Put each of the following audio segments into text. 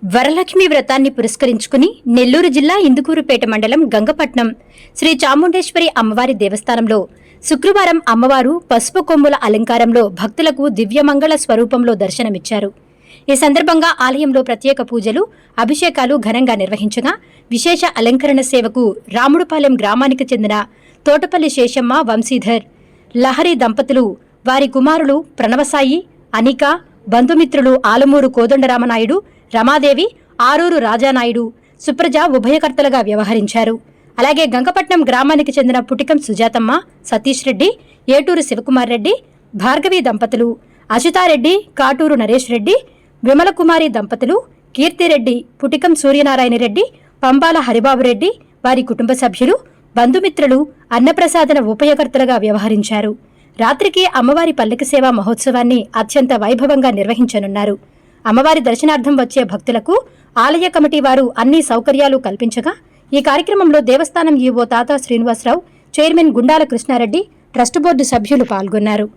వరలక్ష్మి వ్రతాన్ని పురస్కరించుకుని నెల్లూరు జిల్లా ఇందుకూరుపేట మండలం గంగపట్నం శ్రీ చాముండేశ్వరి అమ్మవారి దేవస్థానంలో శుక్రవారం అమ్మవారు పసుపు కొమ్ముల అలంకారంలో భక్తులకు దివ్యమంగళ స్వరూపంలో దర్శనమిచ్చారు. ఈ సందర్భంగా ఆలయంలో ప్రత్యేక పూజలు, అభిషేకాలు ఘనంగా నిర్వహించగా విశేష అలంకరణ సేవకు రాముడుపాలెం గ్రామానికి చెందిన తోటపల్లి శేషమ్మ వంశీధర్, లహరి దంపతులు, వారి కుమారులు ప్రణవసాయి, అనిక, బంధుమిత్రులు ఆలమూరు కోదండరామనాయుడు, రమాదేవి, ఆరూరు రాజానాయుడు, సుప్రజ ఉభయకర్తలుగా వ్యవహరించారు. అలాగే గంగపట్నం గ్రామానికి చెందిన పుటికం సుజాతమ్మ, సతీష్ రెడ్డి, ఏటూరు శివకుమార్ రెడ్డి, భార్గవి దంపతులు, అచితారెడ్డి, కాటూరు నరేష్ రెడ్డి, విమలకుమారి దంపతులు, కీర్తిరెడ్డి, పుటికం సూర్యనారాయణ రెడ్డి, పంబాల హరిబాబురెడ్డి, వారి కుటుంబ సభ్యులు, బంధుమిత్రులు అన్నప్రసాదన ఉపయోగకర్తలుగా వ్యవహరించారు. రాత్రికి అమ్మవారి పల్లకి సేవా మహోత్సవాన్ని అత్యంత వైభవంగా నిర్వహించనున్నారు. అమ్మవారి దర్శనార్థం వచ్చే భక్తులకు ఆలయ కమిటీ వారు అన్ని సౌకర్యాలు కల్పించగా ఈ కార్యక్రమంలో దేవస్థానం ఈవో తాతా Srinivasarao, chairman Gundala Krishna Reddy, trust board సభ్యులు పాల్గొన్నారు.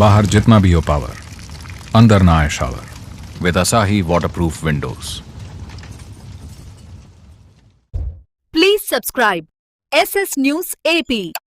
बाहर जितना भी हो पावर, अंदर ना आए shower with Asahi waterproof windows. Please subscribe SS News AP.